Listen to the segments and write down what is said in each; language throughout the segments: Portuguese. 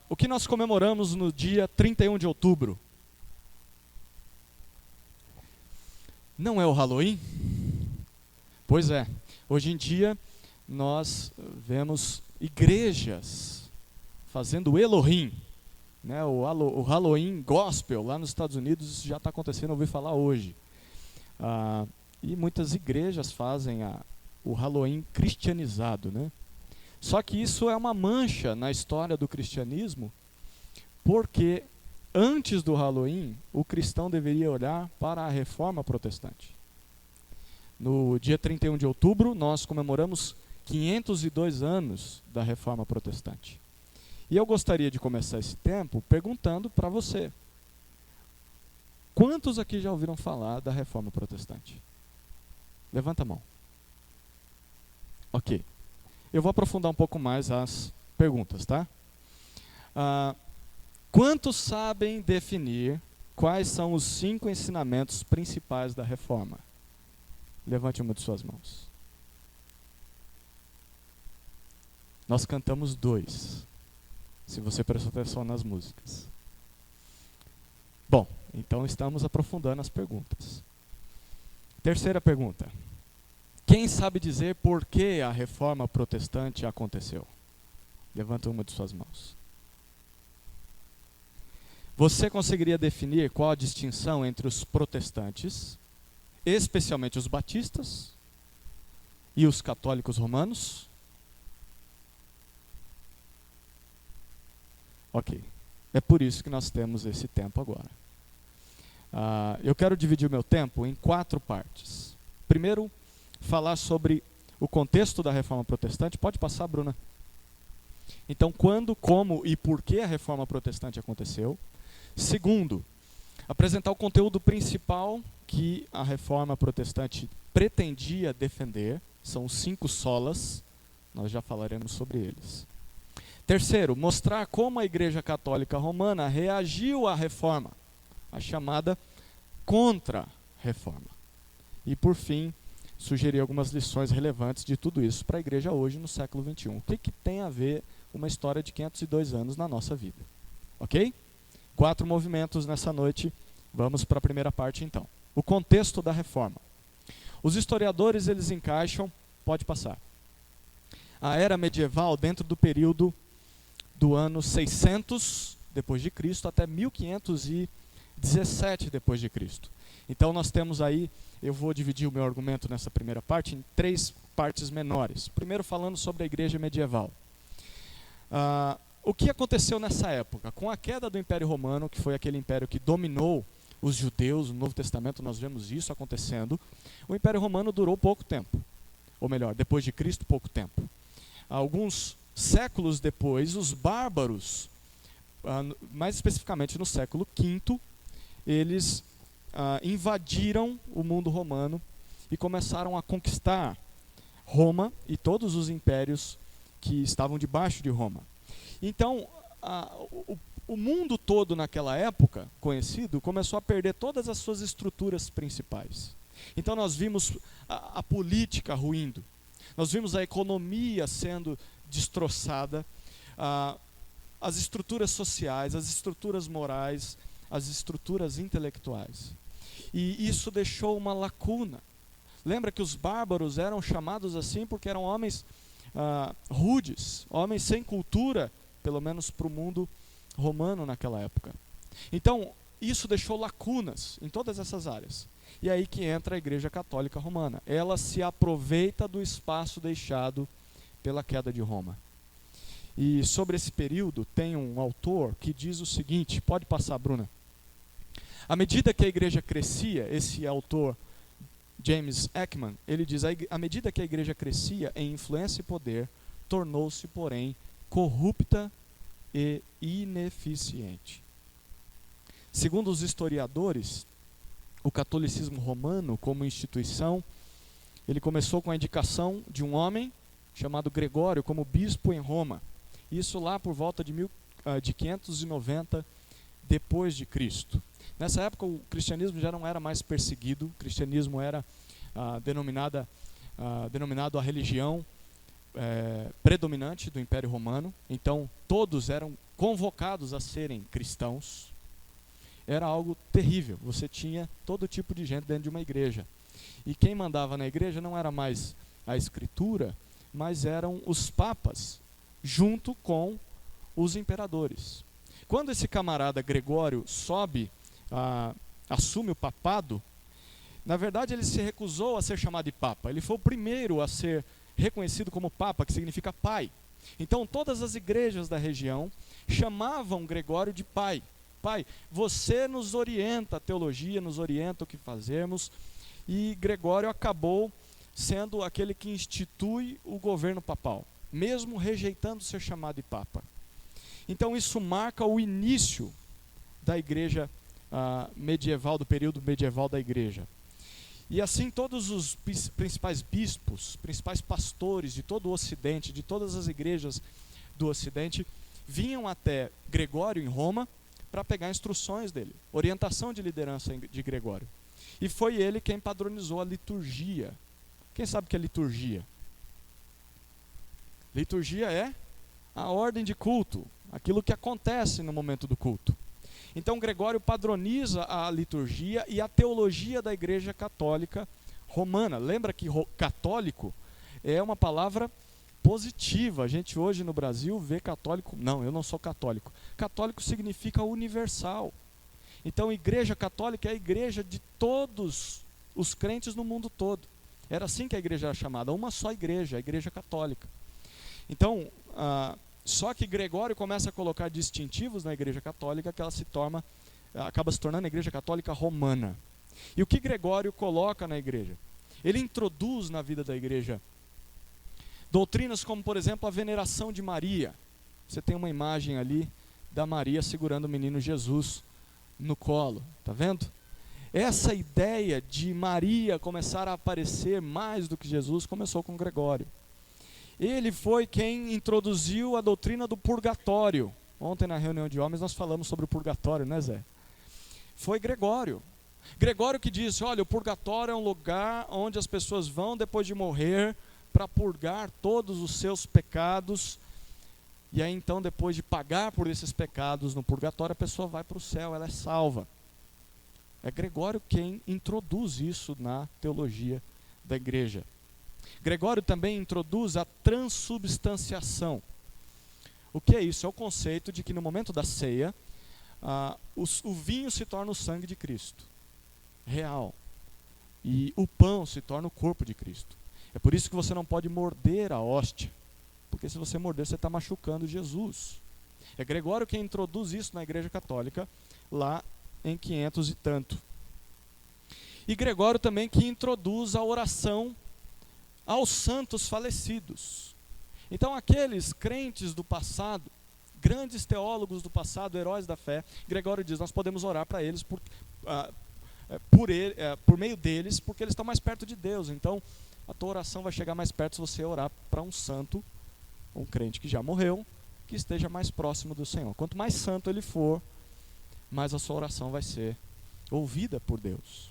O que nós comemoramos no dia 31 de outubro? Não é o Halloween? Pois é. Hoje em dia, nós vemos igrejas fazendo Elohim. Né? O Halloween gospel lá nos Estados Unidos, isso já está acontecendo, eu ouvi falar hoje. E muitas igrejas fazem o Halloween cristianizado, né? Só que isso é uma mancha na história do cristianismo, porque antes do Halloween, o cristão deveria olhar para a reforma protestante. No dia 31 de outubro, nós comemoramos 502 anos da reforma protestante. E eu gostaria de começar esse tempo perguntando para você: quantos aqui já ouviram falar da reforma protestante? Levanta a mão. Ok. Eu vou aprofundar um pouco mais as perguntas, tá? Quantos sabem definir quais são os 5 ensinamentos principais da reforma? Levante uma de suas mãos. Nós cantamos 2, se você prestou atenção nas músicas. Bom, então estamos aprofundando as perguntas. Terceira pergunta. Quem sabe dizer por que a reforma protestante aconteceu? Levanta uma de suas mãos. Você conseguiria definir qual a distinção entre os protestantes, especialmente os batistas, e os católicos romanos? Ok. É por isso que nós temos esse tempo agora. Eu quero dividir o meu tempo em 4 partes. Primeiro, falar sobre o contexto da reforma protestante. Pode passar, Bruna? Então, quando, como e por que a reforma protestante aconteceu. Segundo, apresentar o conteúdo principal que a reforma protestante pretendia defender. São 5 solas, nós já falaremos sobre eles. Terceiro, mostrar como a Igreja Católica Romana reagiu à reforma, a chamada contra-reforma. E por fim, sugerir algumas lições relevantes de tudo isso para a igreja hoje, no século XXI. O que tem a ver uma história de 502 anos na nossa vida? Ok? 4 movimentos nessa noite. Vamos para a primeira parte, então. O contexto da reforma. Os historiadores, eles encaixam, pode passar, a era medieval dentro do período do ano 600 depois de Cristo até 1517 depois de Cristo. Então nós temos aí, eu vou dividir o meu argumento nessa primeira parte em 3 partes menores. Primeiro falando sobre a igreja medieval. O que aconteceu nessa época? Com a queda do Império Romano, que foi aquele império que dominou os judeus, no Novo Testamento nós vemos isso acontecendo, o Império Romano durou pouco tempo. Ou melhor, depois de Cristo, pouco tempo. Alguns séculos depois, os bárbaros, mais especificamente no século V, eles invadiram o mundo romano e começaram a conquistar Roma e todos os impérios que estavam debaixo de Roma. Então, o mundo todo naquela época, conhecido, começou a perder todas as suas estruturas principais. Então nós vimos a política ruindo, nós vimos a economia sendo destroçada, as estruturas sociais, as estruturas morais, as estruturas intelectuais. E isso deixou uma lacuna. Lembra que os bárbaros eram chamados assim porque eram homens rudes, homens sem cultura, pelo menos para o mundo romano naquela época. Então, isso deixou lacunas em todas essas áreas. E aí que entra a Igreja Católica Romana. Ela se aproveita do espaço deixado pela queda de Roma. E sobre esse período, tem um autor que diz o seguinte, pode passar, Bruna. À medida que a igreja crescia, esse autor, James Ekman, ele diz, à medida que a igreja crescia em influência e poder, tornou-se, porém, corrupta e ineficiente. Segundo os historiadores, o catolicismo romano, como instituição, ele começou com a indicação de um homem chamado Gregório como bispo em Roma. Isso lá por volta de 590 depois de Cristo. Nessa época o cristianismo já não era mais perseguido, o cristianismo era denominado a religião predominante do Império Romano, então todos eram convocados a serem cristãos. Era algo terrível, você tinha todo tipo de gente dentro de uma igreja. E quem mandava na igreja não era mais a escritura, mas eram os papas, junto com os imperadores. Quando esse camarada Gregório assume o papado, na verdade ele se recusou a ser chamado de papa. Ele foi o primeiro a ser reconhecido como papa, que significa pai. Então todas as igrejas da região chamavam Gregório de pai. Pai, você nos orienta a teologia, nos orienta o que fazermos. E Gregório acabou sendo aquele que institui o governo papal, mesmo rejeitando ser chamado de papa. Então isso marca o início da igreja medieval, do período medieval da igreja. E assim todos os principais bispos, principais pastores de todo o Ocidente, de todas as igrejas do Ocidente, vinham até Gregório em Roma para pegar instruções dele, orientação de liderança de Gregório. E foi ele quem padronizou a liturgia. Quem sabe o que é liturgia? Liturgia é a ordem de culto, aquilo que acontece no momento do culto. Então Gregório padroniza a liturgia e a teologia da Igreja Católica Romana. Lembra que católico é uma palavra positiva. A gente hoje no Brasil vê católico, não, eu não sou católico. Católico significa universal. Então Igreja Católica é a igreja de todos os crentes no mundo todo. Era assim que a igreja era chamada, uma só igreja, a Igreja Católica. Então, só que Gregório começa a colocar distintivos na Igreja Católica, que ela acaba se tornando a Igreja Católica Romana. E o que Gregório coloca na igreja? Ele introduz na vida da igreja doutrinas como, por exemplo, a veneração de Maria. Você tem uma imagem ali da Maria segurando o menino Jesus no colo, tá vendo? Essa ideia de Maria começar a aparecer mais do que Jesus começou com Gregório. Ele foi quem introduziu a doutrina do purgatório. Ontem na reunião de homens nós falamos sobre o purgatório, né, Zé? Foi Gregório. Gregório que disse, olha, o purgatório é um lugar onde as pessoas vão depois de morrer para purgar todos os seus pecados. E aí então, depois de pagar por esses pecados no purgatório, a pessoa vai para o céu, ela é salva. É Gregório quem introduz isso na teologia da igreja. Gregório também introduz a transubstanciação. O que é isso? É o conceito de que no momento da ceia, o vinho se torna o sangue de Cristo, real. E o pão se torna o corpo de Cristo. É por isso que você não pode morder a hóstia, porque se você morder, você está machucando Jesus. É Gregório quem introduz isso na Igreja Católica, lá em 500 e tanto. E Gregório também que introduz a oração aos santos falecidos. Então aqueles crentes do passado, grandes teólogos do passado, heróis da fé, Gregório diz, nós podemos orar para eles por meio deles, porque eles estão mais perto de Deus. Então a tua oração vai chegar mais perto se você orar para um santo, um crente que já morreu, que esteja mais próximo do Senhor. Quanto mais santo ele for, mais a sua oração vai ser ouvida por Deus.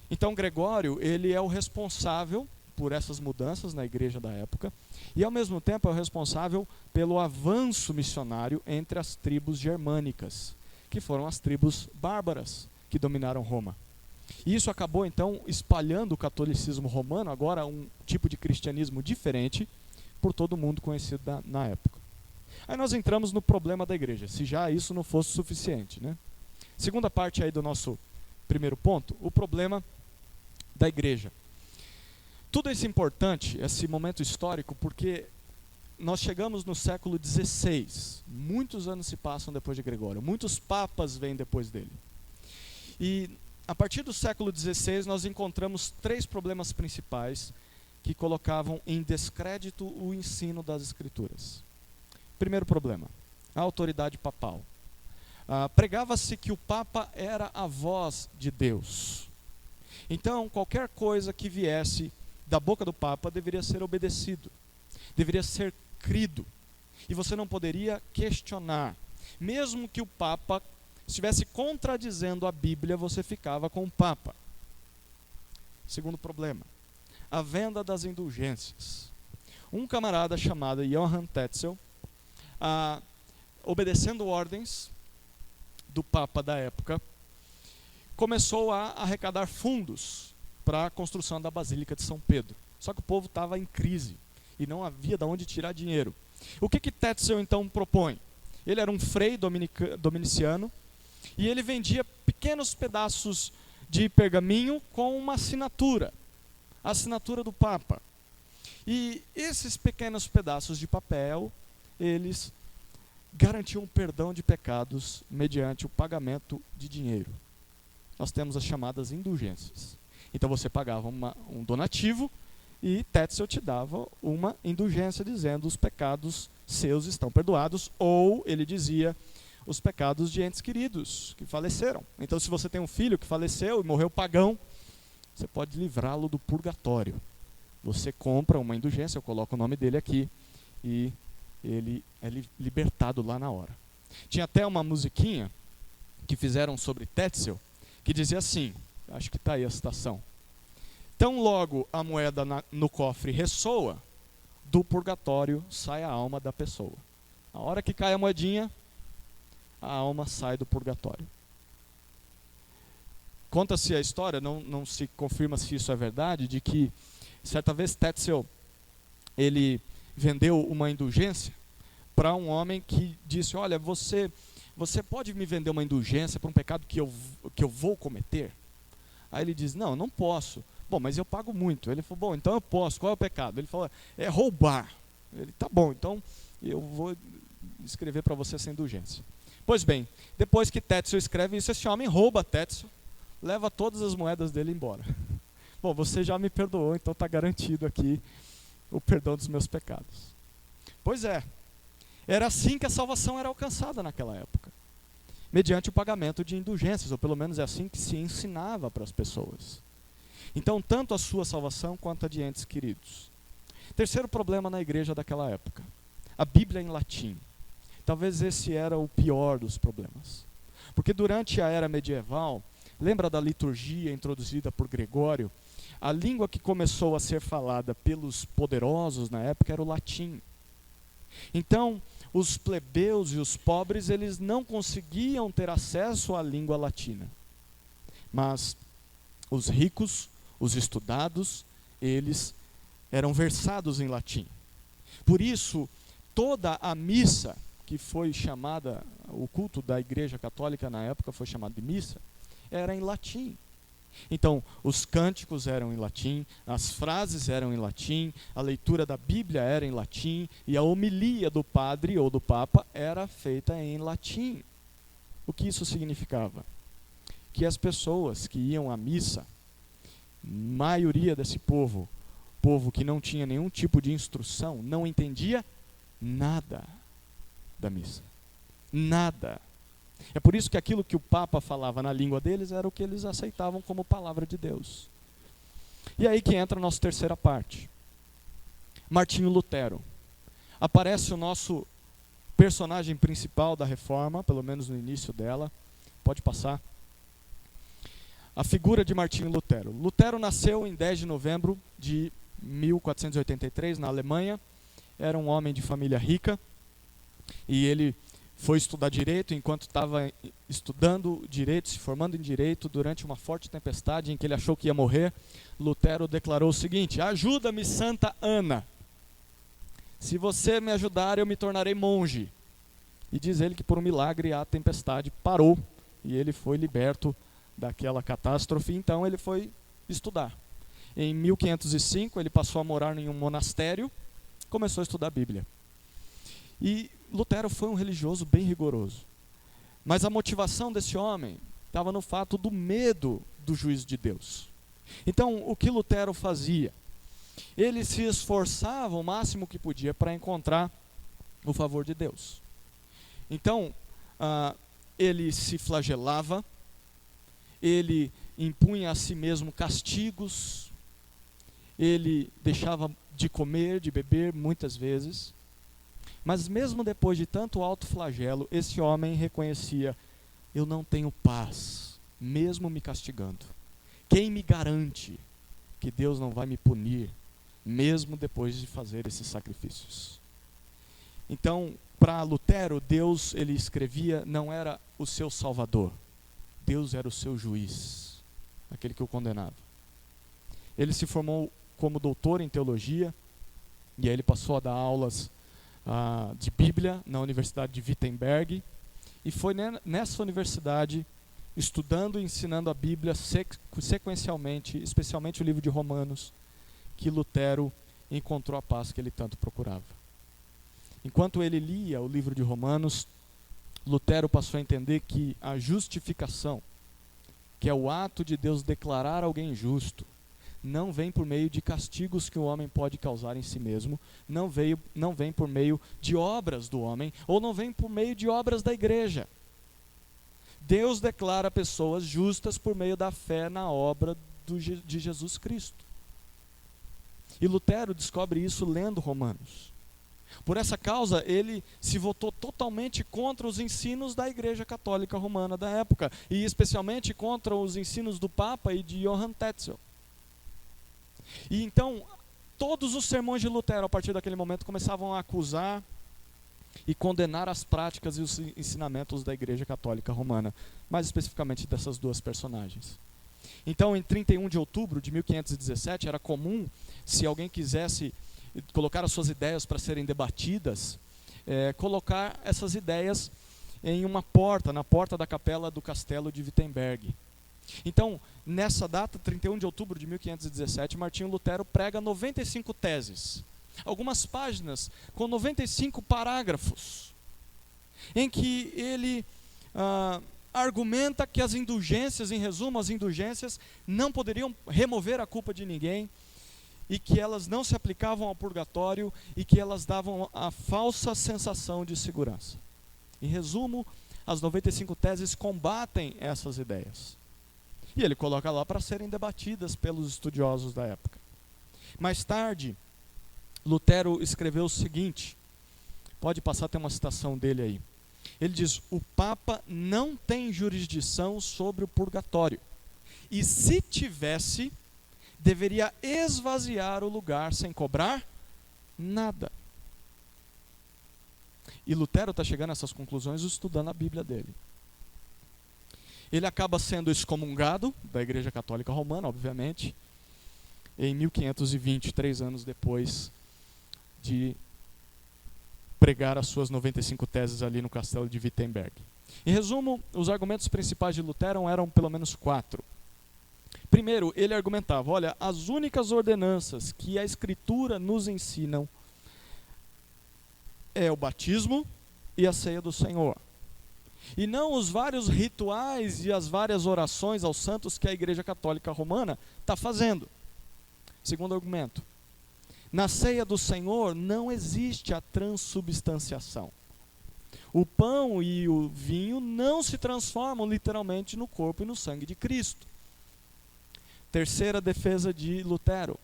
Então Gregório, ele é o responsável por essas mudanças na igreja da época, e ao mesmo tempo é o responsável pelo avanço missionário entre as tribos germânicas, que foram as tribos bárbaras que dominaram Roma. E isso acabou então espalhando o catolicismo romano, agora um tipo de cristianismo diferente, por todo o mundo conhecido na época. Aí nós entramos no problema da igreja, se já isso não fosse suficiente, né? Segunda parte aí do nosso primeiro ponto, o problema da igreja. Tudo isso é importante, esse momento histórico, porque nós chegamos no século XVI, muitos anos se passam depois de Gregório, muitos papas vêm depois dele. E a partir do século XVI nós encontramos 3 problemas principais que colocavam em descrédito o ensino das Escrituras. Primeiro problema, a autoridade papal. Pregava-se que o Papa era a voz de Deus. Então, qualquer coisa que viesse da boca do Papa deveria ser obedecido, deveria ser crido. E você não poderia questionar. Mesmo que o Papa estivesse contradizendo a Bíblia, você ficava com o Papa. Segundo problema, a venda das indulgências. um camarada chamado Johann Tetzel, obedecendo ordens do Papa da época, começou a arrecadar fundos para a construção da Basílica de São Pedro. Só que o povo estava em crise e não havia de onde tirar dinheiro. O que Tetzel então propõe? Ele era um frei dominiciano e ele vendia pequenos pedaços de pergaminho com uma assinatura, a assinatura do Papa. E esses pequenos pedaços de papel, eles garantiam o perdão de pecados mediante o pagamento de dinheiro. Nós temos as chamadas indulgências. Então você pagava um donativo e Tetzel te dava uma indulgência dizendo: os pecados seus estão perdoados, ou ele dizia: os pecados de entes queridos que faleceram. Então, se você tem um filho que faleceu e morreu pagão, você pode livrá-lo do purgatório. Você compra uma indulgência, eu coloco o nome dele aqui, e ele é libertado lá na hora. Tinha até uma musiquinha que fizeram sobre Tetzel, que dizia assim, acho que está aí a citação: tão logo a moeda no cofre ressoa, do purgatório sai a alma da pessoa. A hora que cai a moedinha, a alma sai do purgatório. Conta-se a história, não se confirma se isso é verdade, de que certa vez Tetzel, ele vendeu uma indulgência para um homem que disse: olha, você pode me vender uma indulgência para um pecado que eu vou cometer? Aí ele diz: não posso. Bom, mas eu pago muito. Ele falou: bom, então eu posso. Qual é o pecado? Ele falou: é roubar. Ele: tá bom, então eu vou escrever para você essa indulgência. Pois bem, depois que Tetzel escreve isso, esse homem rouba Tetzel, leva todas as moedas dele embora. Bom, você já me perdoou, então está garantido aqui o perdão dos meus pecados. Pois é, era assim que a salvação era alcançada naquela época, mediante o pagamento de indulgências, ou pelo menos é assim que se ensinava para as pessoas. Então, tanto a sua salvação quanto a de entes queridos. Terceiro problema na igreja daquela época: a Bíblia em latim. Talvez esse era o pior dos problemas. Porque durante a era medieval, lembra da liturgia introduzida por Gregório? A língua que começou a ser falada pelos poderosos na época era o latim. Então, os plebeus e os pobres, eles não conseguiam ter acesso à língua latina. Mas os ricos, os estudados, eles eram versados em latim. Por isso, toda a missa que foi chamada, o culto da Igreja Católica na época foi chamado de missa, era em latim. Então, os cânticos eram em latim, as frases eram em latim, a leitura da Bíblia era em latim e a homilia do padre ou do papa era feita em latim. O que isso significava? Que as pessoas que iam à missa, maioria desse povo que não tinha nenhum tipo de instrução, não entendia nada da missa. Nada. É por isso que aquilo que o Papa falava na língua deles era o que eles aceitavam como palavra de Deus. E aí que entra a nossa terceira parte. Martinho Lutero. Aparece o nosso personagem principal da Reforma, pelo menos no início dela. Pode passar. A figura de Martinho Lutero. Lutero nasceu em 10 de novembro de 1483, na Alemanha. Era um homem de família rica. E ele foi estudar direito. Enquanto estava estudando direito, se formando em direito, durante uma forte tempestade em que ele achou que ia morrer, Lutero declarou o seguinte: ajuda-me, Santa Ana. Se você me ajudar, eu me tornarei monge. E diz ele que por um milagre a tempestade parou e ele foi liberto daquela catástrofe. Então ele foi estudar. Em 1505 ele passou a morar em um monastério, começou a estudar a Bíblia. E Lutero foi um religioso bem rigoroso. Mas a motivação desse homem estava no fato do medo do juízo de Deus. Então, o que Lutero fazia? Ele se esforçava o máximo que podia para encontrar o favor de Deus. Então, ele se flagelava, ele impunha a si mesmo castigos, ele deixava de comer, de beber muitas vezes. Mas mesmo depois de tanto autoflagelo, esse homem reconhecia: eu não tenho paz, mesmo me castigando. Quem me garante que Deus não vai me punir mesmo depois de fazer esses sacrifícios. Então, para Lutero, Deus, ele escrevia, não era o seu salvador. Deus era o seu juiz, aquele que o condenava. Ele se formou como doutor em teologia, e aí ele passou a dar aulas de Bíblia na Universidade de Wittenberg, e foi nessa universidade, estudando e ensinando a Bíblia sequencialmente, especialmente o livro de Romanos, que Lutero encontrou a paz que ele tanto procurava. Enquanto ele lia o livro de Romanos, Lutero passou a entender que a justificação, que é o ato de Deus declarar alguém justo, não vem por meio de castigos que o homem pode causar em si mesmo, não vem por meio de obras do homem, ou não vem por meio de obras da igreja. Deus declara pessoas justas por meio da fé na obra de Jesus Cristo. E Lutero descobre isso lendo Romanos. Por essa causa, ele se voltou totalmente contra os ensinos da Igreja Católica Romana da época, e especialmente contra os ensinos do Papa e de Johann Tetzel. E então, todos os sermões de Lutero, a partir daquele momento, começavam a acusar e condenar as práticas e os ensinamentos da Igreja Católica Romana, mais especificamente dessas duas personagens. Então, em 31 de outubro de 1517, era comum, se alguém quisesse colocar as suas ideias para serem debatidas, colocar essas ideias em uma porta, na porta da capela do castelo de Wittenberg. Então, nessa data, 31 de outubro de 1517, Martinho Lutero prega 95 teses, algumas páginas com 95 parágrafos, em que ele argumenta que as indulgências, em resumo, as indulgências não poderiam remover a culpa de ninguém, e que elas não se aplicavam ao purgatório, e que elas davam a falsa sensação de segurança. Em resumo, as 95 teses combatem essas ideias. E ele coloca lá para serem debatidas pelos estudiosos da época. Mais tarde, Lutero escreveu o seguinte, pode passar, tem uma citação dele aí. Ele diz: o Papa não tem jurisdição sobre o purgatório, e se tivesse, deveria esvaziar o lugar sem cobrar nada. E Lutero está chegando a essas conclusões estudando a Bíblia dele. Ele acaba sendo excomungado da Igreja Católica Romana, obviamente, em 1520, 3 anos depois de pregar as suas 95 teses ali no castelo de Wittenberg. Em resumo, os argumentos principais de Lutero eram pelo menos 4. Primeiro, ele argumentava, olha, as únicas ordenanças que a Escritura nos ensinam é o batismo e a ceia do Senhor. E não os vários rituais e as várias orações aos santos que a Igreja Católica Romana está fazendo. Segundo argumento, na ceia do Senhor não existe a transubstanciação. O pão e o vinho não se transformam literalmente no corpo e no sangue de Cristo. Terceira defesa de Lutero: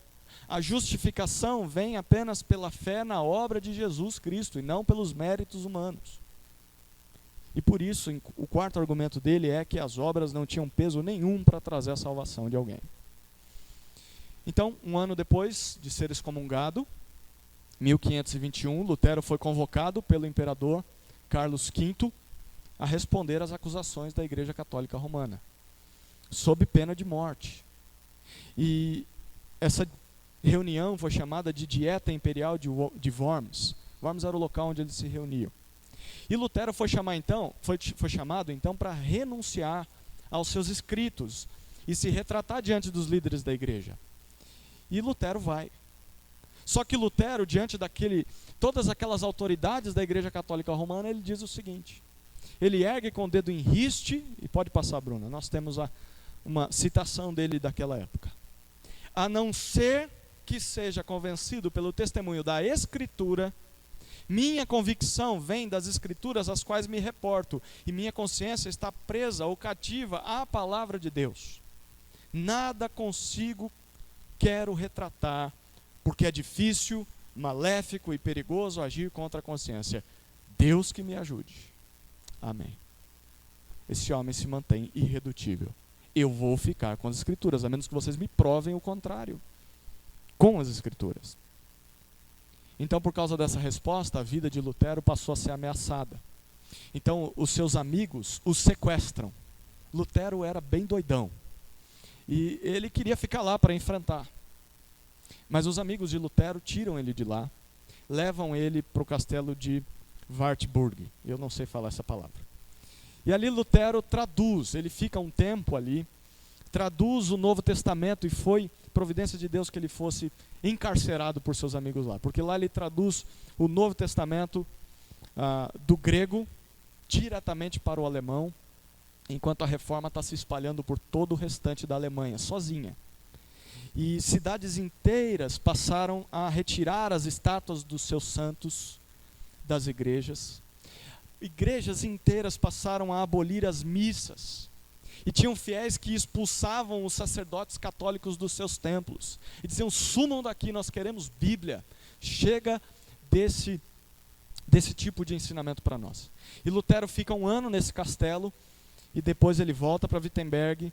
a justificação vem apenas pela fé na obra de Jesus Cristo e não pelos méritos humanos. E por isso, o quarto argumento dele é que as obras não tinham peso nenhum para trazer a salvação de alguém. Então, um ano depois de ser excomungado, 1521, Lutero foi convocado pelo imperador Carlos V a responder às acusações da Igreja Católica Romana, sob pena de morte. E essa reunião foi chamada de Dieta Imperial de Worms. Worms era o local onde eles se reuniam. E Lutero foi chamado então para renunciar aos seus escritos e se retratar diante dos líderes da igreja. E Lutero vai. Só que Lutero, diante todas aquelas autoridades da Igreja Católica Romana, ele diz o seguinte, ele ergue com o dedo em riste, e pode passar, Bruna, nós temos uma citação dele daquela época. A não ser que seja convencido pelo testemunho da Escritura, minha convicção vem das Escrituras às quais me reporto, e minha consciência está presa ou cativa à palavra de Deus. Nada consigo quero retratar, porque é difícil, maléfico e perigoso agir contra a consciência. Deus que me ajude. Amém. Esse homem se mantém irredutível. Eu vou ficar com as Escrituras, a menos que vocês me provem o contrário. com as Escrituras. Então, por causa dessa resposta, a vida de Lutero passou a ser ameaçada. Então, os seus amigos o sequestram. Lutero era bem doidão. E ele queria ficar lá para enfrentar. Mas os amigos de Lutero tiram ele de lá, levam ele para o castelo de Wartburg. Eu não sei falar essa palavra. E ali Lutero traduz, ele fica um tempo ali, traduz o Novo Testamento, e foi providência de Deus que ele fosse encarcerado por seus amigos lá. Porque lá ele traduz o Novo Testamento do grego diretamente para o alemão, enquanto a reforma está se espalhando por todo o restante da Alemanha, sozinha. E cidades inteiras passaram a retirar as estátuas dos seus santos das igrejas. Igrejas inteiras passaram a abolir as missas. E tinham fiéis que expulsavam os sacerdotes católicos dos seus templos. E diziam: sumam daqui, nós queremos Bíblia. Chega desse tipo de ensinamento para nós. E Lutero fica um ano nesse castelo, e depois ele volta para Wittenberg,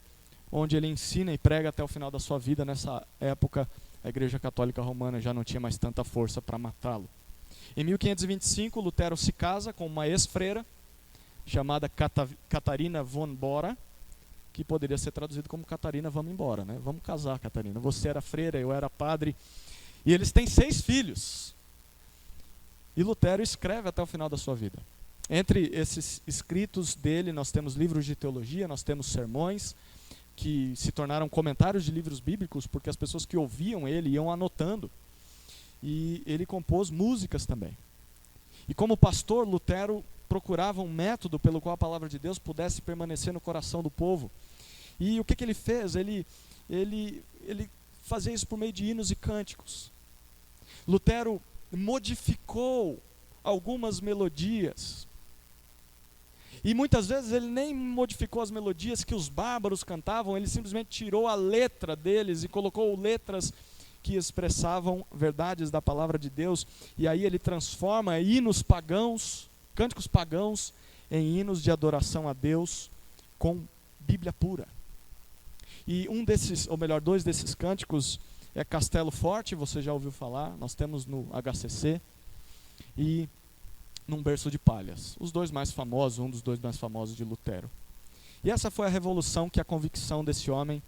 onde ele ensina e prega até o final da sua vida. Nessa época, a Igreja Católica Romana já não tinha mais tanta força para matá-lo. Em 1525, Lutero se casa com uma ex-freira, chamada Catarina von Bora, que poderia ser traduzido como Catarina, vamos embora, né? Vamos casar, Catarina. Você era freira, eu era padre. E eles têm 6 filhos. E Lutero escreve até o final da sua vida. Entre esses escritos dele, nós temos livros de teologia, nós temos sermões, que se tornaram comentários de livros bíblicos, porque as pessoas que ouviam ele iam anotando. E ele compôs músicas também. E como pastor, Lutero procurava um método pelo qual a palavra de Deus pudesse permanecer no coração do povo. E o que ele fez? Ele fazia isso por meio de hinos e cânticos. Lutero modificou algumas melodias. E muitas vezes ele nem modificou as melodias que os bárbaros cantavam, ele simplesmente tirou a letra deles e colocou letras que expressavam verdades da palavra de Deus. E aí ele transforma hinos pagãos, cânticos pagãos, em hinos de adoração a Deus com Bíblia pura. E dois desses cânticos é Castelo Forte, você já ouviu falar, nós temos no HCC, e Num Berço de Palhas. Os dois mais famosos, um dos dois mais famosos de Lutero. E essa foi a revolução que a convicção desse homem,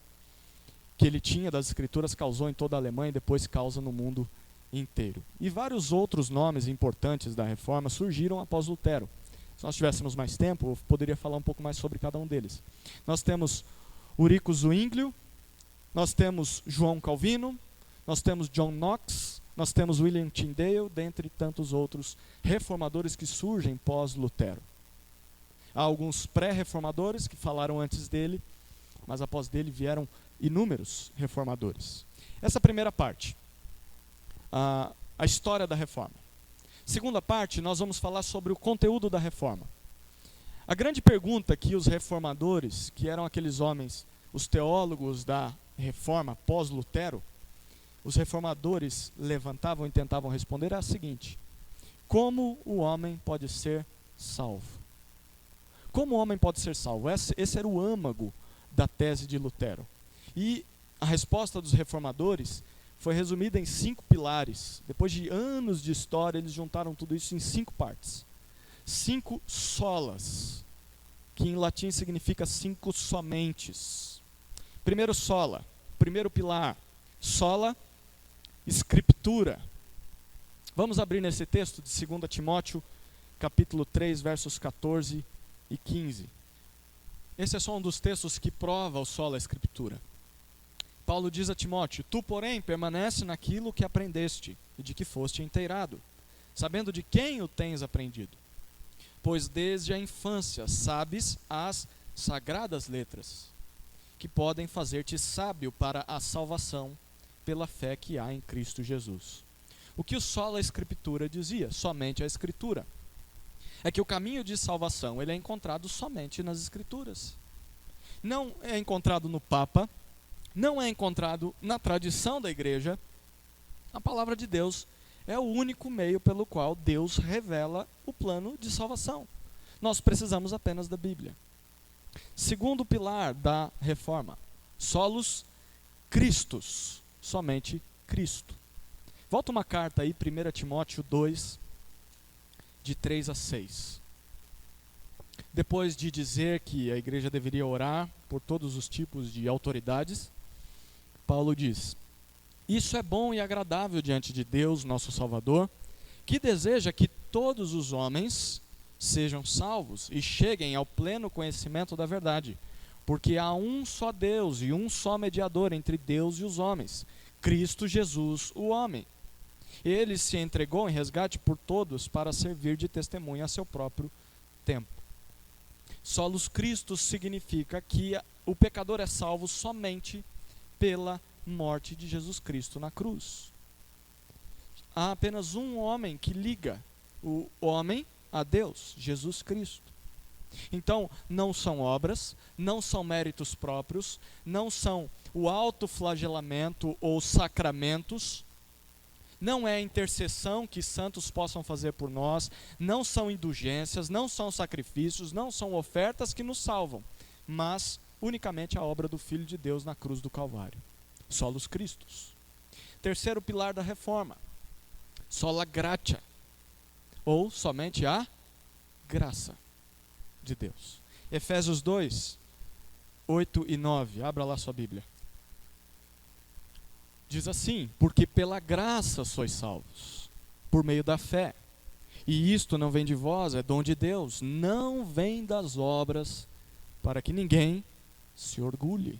que ele tinha das Escrituras, causou em toda a Alemanha e depois causa no mundo inteiro. E vários outros nomes importantes da Reforma surgiram após Lutero. Se nós tivéssemos mais tempo, eu poderia falar um pouco mais sobre cada um deles. Nós temos Ulrico Zwinglio, nós temos João Calvino, nós temos John Knox, nós temos William Tyndale, dentre tantos outros reformadores que surgem pós-Lutero. Há alguns pré-reformadores que falaram antes dele, mas após dele vieram inúmeros reformadores. Essa primeira parte, a história da reforma. Segunda parte, nós vamos falar sobre o conteúdo da reforma. A grande pergunta que os reformadores, que eram aqueles homens, os teólogos da reforma pós-Lutero, os reformadores levantavam e tentavam responder é a seguinte: como o homem pode ser salvo? Como o homem pode ser salvo? Esse era o âmago da tese de Lutero. E a resposta dos reformadores foi resumida em 5 pilares. Depois de anos de história, eles juntaram tudo isso em 5 partes. 5 solas, que em latim significa 5 somentes. Primeiro sola, primeiro pilar, sola Escritura. Vamos abrir nesse texto de 2 Timóteo, capítulo 3, versos 14 e 15. Esse é só um dos textos que prova o sola Escritura. Paulo diz a Timóteo: tu, porém, permanece naquilo que aprendeste e de que foste inteirado, sabendo de quem o tens aprendido. Pois desde a infância sabes as sagradas letras, que podem fazer-te sábio para a salvação pela fé que há em Cristo Jesus. O que o sola Escritura dizia? Somente a Escritura. É que o caminho de salvação ele é encontrado somente nas Escrituras. Não é encontrado no Papa, não é encontrado na tradição da igreja. A palavra de Deus é o único meio pelo qual Deus revela o plano de salvação. Nós precisamos apenas da Bíblia. Segundo pilar da reforma, solos Christus, somente Cristo. Volta uma carta aí, 1 Timóteo 2, de 3 a 6. Depois de dizer que a igreja deveria orar por todos os tipos de autoridades, Paulo diz: isso é bom e agradável diante de Deus, nosso Salvador, que deseja que todos os homens sejam salvos e cheguem ao pleno conhecimento da verdade. Porque há um só Deus e um só mediador entre Deus e os homens, Cristo Jesus, o homem. Ele se entregou em resgate por todos para servir de testemunha a seu próprio tempo. Solos Christus significa que o pecador é salvo somente pela morte de Jesus Cristo na cruz. Há apenas um homem que liga o homem a Deus, Jesus Cristo. Então, não são obras, não são méritos próprios, não são o autoflagelamento ou sacramentos, não é intercessão que santos possam fazer por nós, não são indulgências, não são sacrifícios, não são ofertas que nos salvam, mas unicamente a obra do Filho de Deus na cruz do Calvário. Solos Christus. Terceiro pilar da reforma, sola gratia, ou somente a graça de Deus. Efésios 2, 8 e 9, abra lá sua Bíblia. Diz assim: porque pela graça sois salvos, por meio da fé. E isto não vem de vós, é dom de Deus, não vem das obras, para que ninguém se orgulhe.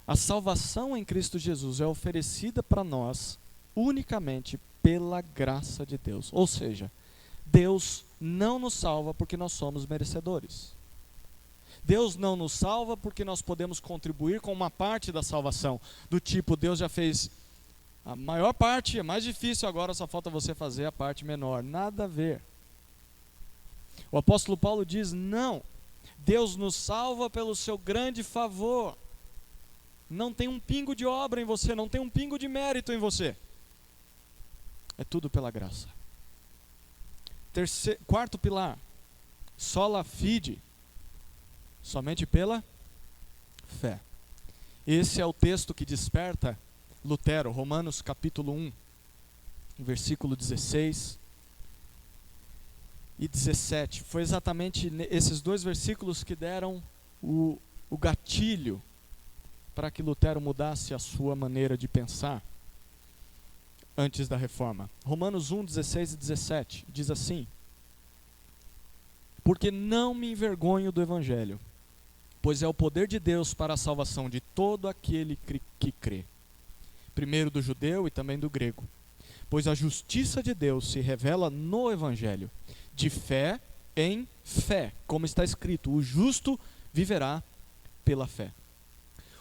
A salvação em Cristo Jesus é oferecida para nós unicamente pela graça de Deus. Ou seja, Deus não nos salva porque nós somos merecedores. Deus não nos salva porque nós podemos contribuir com uma parte da salvação. Do tipo, Deus já fez a maior parte, é mais difícil, agora só falta você fazer a parte menor. Nada a ver. O apóstolo Paulo diz: não, Deus nos salva pelo seu grande favor. Não tem um pingo de obra em você, não tem um pingo de mérito em você. É tudo pela graça. Quarto pilar, sola fide, somente pela fé. Esse é o texto que desperta Lutero, Romanos capítulo 1, versículo 16 e 17. Foi exatamente esses dois versículos que deram o gatilho para que Lutero mudasse a sua maneira de pensar antes da reforma. Romanos 1, 16 e 17 diz assim: porque não me envergonho do Evangelho, pois é o poder de Deus para a salvação de todo aquele que crê, primeiro do judeu e também do grego. Pois a justiça de Deus se revela no Evangelho, de fé em fé, como está escrito: o justo viverá pela fé.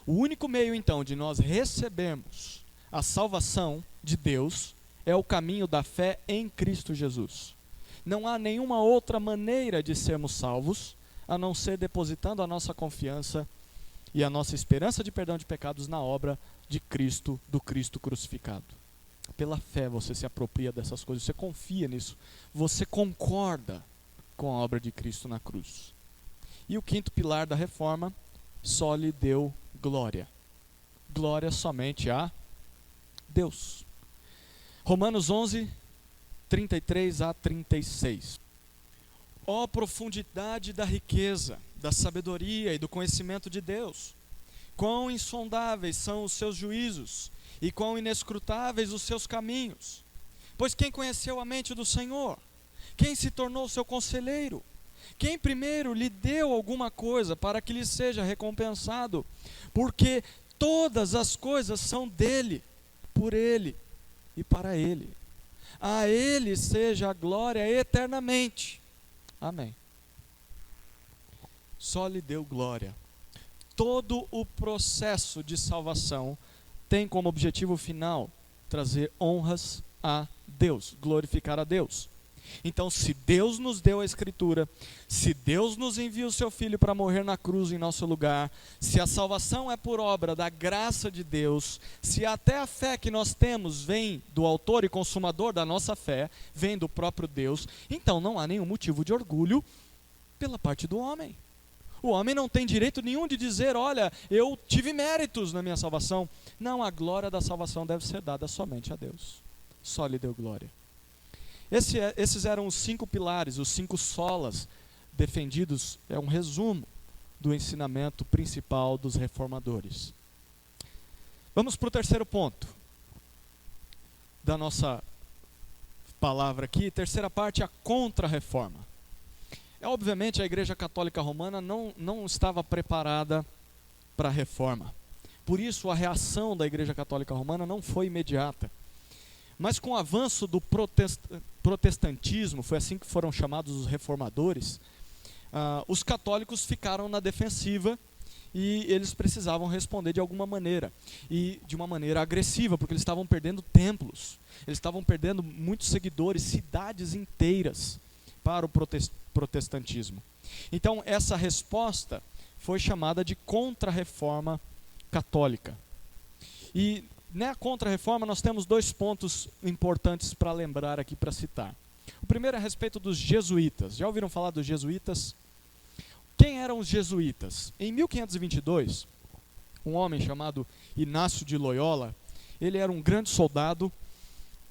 O único meio, então, de nós recebermos a salvação de Deus é o caminho da fé em Cristo Jesus. Não há nenhuma outra maneira de sermos salvos a não ser depositando a nossa confiança e a nossa esperança de perdão de pecados na obra de Cristo, do Cristo crucificado. Pela fé você se apropria dessas coisas, você confia nisso, você concorda com a obra de Cristo na cruz. E o quinto pilar da reforma, só lhe deu glória. Glória somente a Deus. Romanos 11, 33 a 36. Ó profundidade da riqueza, da sabedoria e do conhecimento de Deus! Quão insondáveis são os seus juízos, e quão inescrutáveis os seus caminhos! Pois quem conheceu a mente do Senhor? Quem se tornou seu conselheiro? Quem primeiro lhe deu alguma coisa para que lhe seja recompensado? Porque todas as coisas são dele, por ele e para ele. A ele seja a glória eternamente. Amém. Só lhe deu glória. Todo o processo de salvação tem como objetivo final trazer honras a Deus, glorificar a Deus. Então, se Deus nos deu a Escritura, se Deus nos envia o seu Filho para morrer na cruz em nosso lugar, se a salvação é por obra da graça de Deus, se até a fé que nós temos vem do autor e consumador da nossa fé, vem do próprio Deus, então não há nenhum motivo de orgulho pela parte do homem. O homem não tem direito nenhum de dizer, olha, eu tive méritos na minha salvação. Não, a glória da salvação deve ser dada somente a Deus. Só lhe deu glória. Esses eram os 5 pilares, os 5 solas defendidos, é um resumo do ensinamento principal dos reformadores. Vamos para o terceiro ponto da nossa palavra aqui, terceira parte, a contra-reforma. Obviamente a Igreja Católica Romana não estava preparada para a reforma. Por isso a reação da Igreja Católica Romana não foi imediata. Mas com o avanço do protestantismo, foi assim que foram chamados os reformadores, os católicos ficaram na defensiva e eles precisavam responder de alguma maneira. E de uma maneira agressiva, porque eles estavam perdendo templos, eles estavam perdendo muitos seguidores, cidades inteiras para o protestantismo. Então essa resposta foi chamada de contra-reforma católica. E na contra-reforma nós temos 2 pontos importantes para lembrar aqui, para citar. O primeiro é a respeito dos jesuítas. Já ouviram falar dos jesuítas? Quem eram os jesuítas? Em 1522, um homem chamado Inácio de Loyola, ele era um grande soldado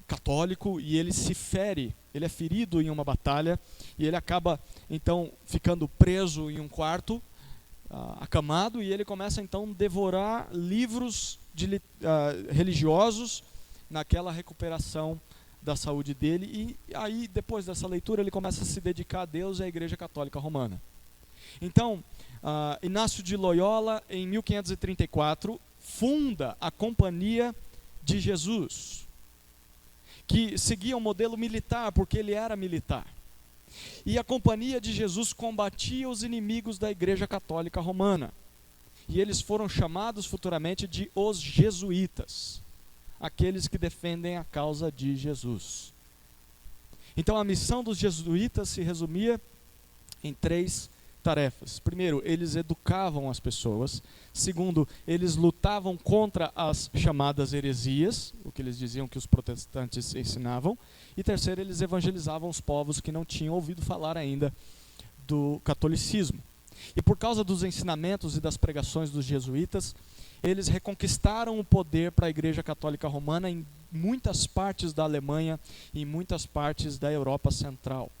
católico e ele se fere, ele é ferido em uma batalha e ele acaba então ficando preso em um quarto, acamado, e ele começa então a devorar livros religiosos naquela recuperação da saúde dele, e aí depois dessa leitura ele começa a se dedicar a Deus e à Igreja Católica Romana. Então, Inácio de Loyola, em 1534, funda a Companhia de Jesus, que seguia um modelo militar, porque ele era militar. E a Companhia de Jesus combatia os inimigos da Igreja Católica Romana. E eles foram chamados futuramente de os jesuítas, aqueles que defendem a causa de Jesus. Então a missão dos jesuítas se resumia em 3 tarefas. Primeiro, eles educavam as pessoas. Segundo, eles lutavam contra as chamadas heresias, o que eles diziam que os protestantes ensinavam. E terceiro, eles evangelizavam os povos que não tinham ouvido falar ainda do catolicismo. E por causa dos ensinamentos e das pregações dos jesuítas, eles reconquistaram o poder para a Igreja Católica Romana em muitas partes da Alemanha e em muitas partes da Europa Central.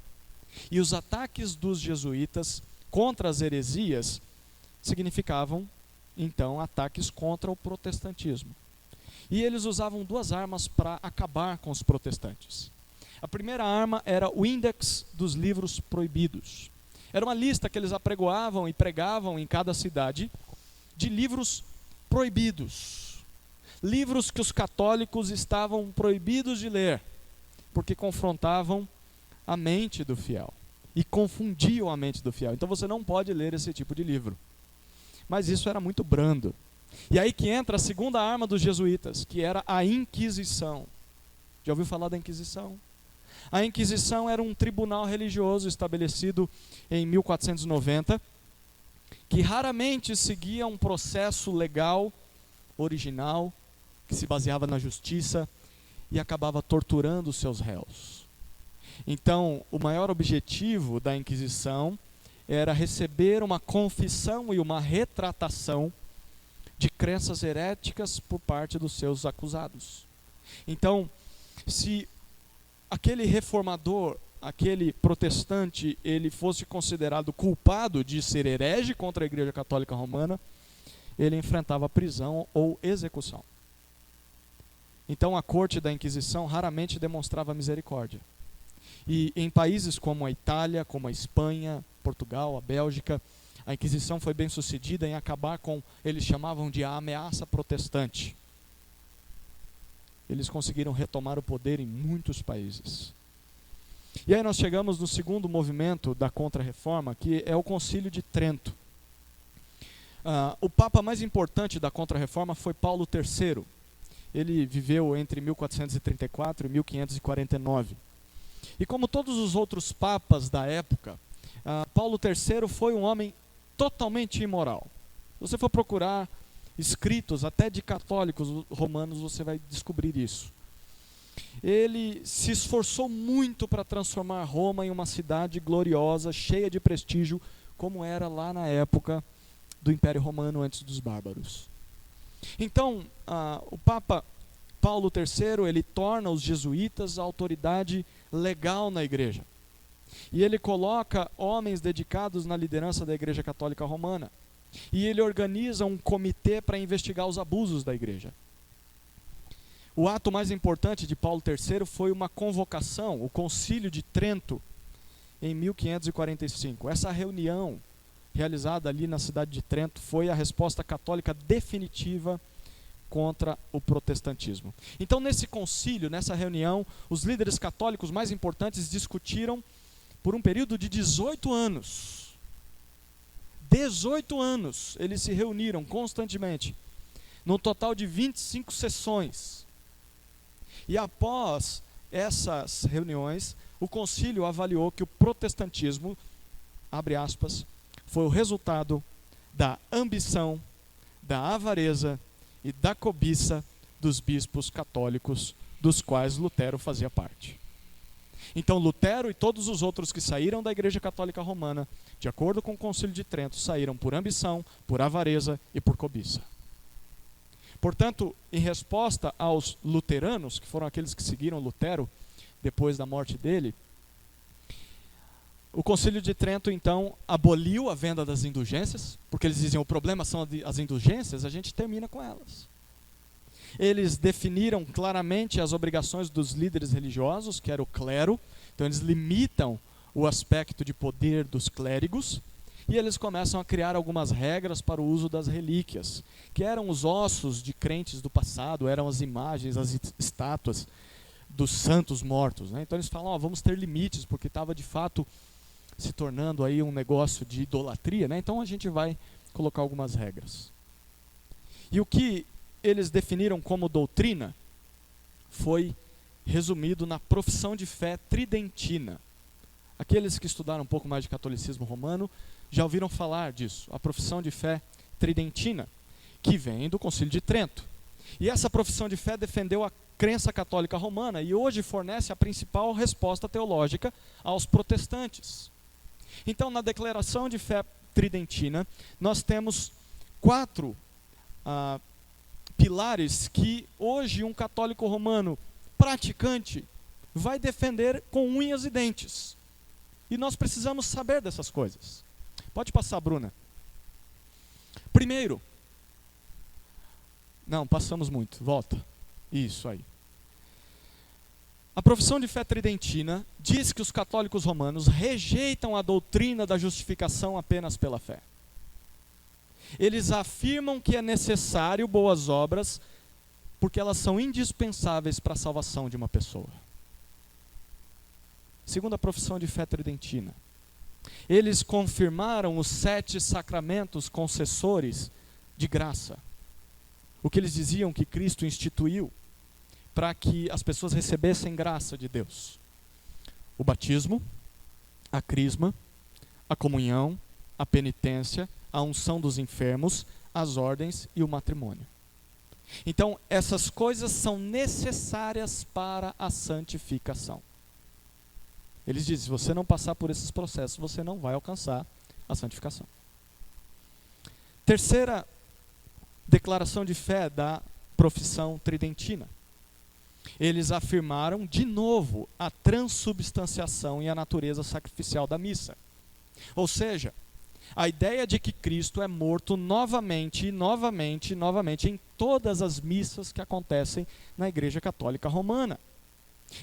E os ataques dos jesuítas contra as heresias significavam, então, ataques contra o protestantismo. E eles usavam 2 armas para acabar com os protestantes. A primeira arma era o Índex dos Livros Proibidos. Era uma lista que eles apregoavam e pregavam em cada cidade de livros proibidos. Livros que os católicos estavam proibidos de ler, porque confrontavam a mente do fiel e confundiam a mente do fiel. Então você não pode ler esse tipo de livro. Mas isso era muito brando. E aí que entra a segunda arma dos jesuítas, que era a Inquisição. Já ouviu falar da Inquisição? A Inquisição era um tribunal religioso estabelecido em 1490, que raramente seguia um processo legal original, que se baseava na justiça e acabava torturando os seus réus. Então, o maior objetivo da Inquisição era receber uma confissão e uma retratação de crenças heréticas por parte dos seus acusados. Então, se aquele reformador, aquele protestante, ele fosse considerado culpado de ser herege contra a Igreja Católica Romana, ele enfrentava prisão ou execução. Então a corte da Inquisição raramente demonstrava misericórdia. E em países como a Itália, como a Espanha, Portugal, a Bélgica, a Inquisição foi bem sucedida em acabar com, eles chamavam de a ameaça protestante. Eles conseguiram retomar o poder em muitos países. E aí nós chegamos no segundo movimento da Contra-Reforma, que é o Concílio de Trento. O papa mais importante da Contra-Reforma foi Paulo III. Ele viveu entre 1434 e 1549. E como todos os outros papas da época, Paulo III foi um homem totalmente imoral. Se você for procurar escritos até de católicos romanos, você vai descobrir isso. Ele se esforçou muito para transformar Roma em uma cidade gloriosa, cheia de prestígio, como era lá na época do Império Romano antes dos bárbaros. Então, o Papa Paulo III, ele torna os jesuítas a autoridade legal na igreja. E ele coloca homens dedicados na liderança da Igreja Católica Romana. E ele organiza um comitê para investigar os abusos da igreja. O ato mais importante de Paulo III foi uma convocação, o Concílio de Trento, em 1545. Essa reunião, realizada ali na cidade de Trento, foi a resposta católica definitiva contra o protestantismo. Então, nesse concílio, nessa reunião, os líderes católicos mais importantes discutiram por um período de 18 anos. 18 anos eles se reuniram constantemente, num total de 25 sessões. E após essas reuniões, o concílio avaliou que o protestantismo, abre aspas, foi o resultado da ambição, da avareza e da cobiça dos bispos católicos, dos quais Lutero fazia parte. Então Lutero e todos os outros que saíram da Igreja Católica Romana, de acordo com o Concílio de Trento, saíram por ambição, por avareza e por cobiça. Portanto, em resposta aos luteranos, que foram aqueles que seguiram Lutero depois da morte dele, o Concílio de Trento, então, aboliu a venda das indulgências, porque eles diziam, o problema são as indulgências, a gente termina com elas. Eles definiram claramente as obrigações dos líderes religiosos, que era o clero, então eles limitam o aspecto de poder dos clérigos, e eles começam a criar algumas regras para o uso das relíquias, que eram os ossos de crentes do passado, eram as imagens, as estátuas dos santos mortos, né? Então eles falam, vamos ter limites, porque estava de fato se tornando aí um negócio de idolatria, né? Então a gente vai colocar algumas regras. E o que eles definiram como doutrina foi resumido na profissão de fé tridentina. Aqueles que estudaram um pouco mais de catolicismo romano já ouviram falar disso, a profissão de fé tridentina, que vem do Concílio de Trento. E essa profissão de fé defendeu a crença católica romana e hoje fornece a principal resposta teológica aos protestantes. Então, na declaração de fé tridentina, nós temos 4 pilares que hoje um católico romano praticante vai defender com unhas e dentes. E nós precisamos saber dessas coisas. Pode passar, Bruna. Primeiro, não, passamos muito, volta. Isso aí. A profissão de fé tridentina diz que os católicos romanos rejeitam a doutrina da justificação apenas pela fé. Eles afirmam que é necessário boas obras porque elas são indispensáveis para a salvação de uma pessoa. Segundo a profissão de fé tridentina, eles confirmaram os 7 sacramentos concessores de graça. O que eles diziam que Cristo instituiu para que as pessoas recebessem graça de Deus. O batismo, a crisma, a comunhão, a penitência, a unção dos enfermos, as ordens e o matrimônio. Então, essas coisas são necessárias para a santificação. Eles dizem, se você não passar por esses processos, você não vai alcançar a santificação. Terceira declaração de fé da profissão tridentina. Eles afirmaram, de novo, a transubstanciação e a natureza sacrificial da missa. Ou seja, a ideia de que Cristo é morto novamente, novamente, novamente em todas as missas que acontecem na Igreja Católica Romana.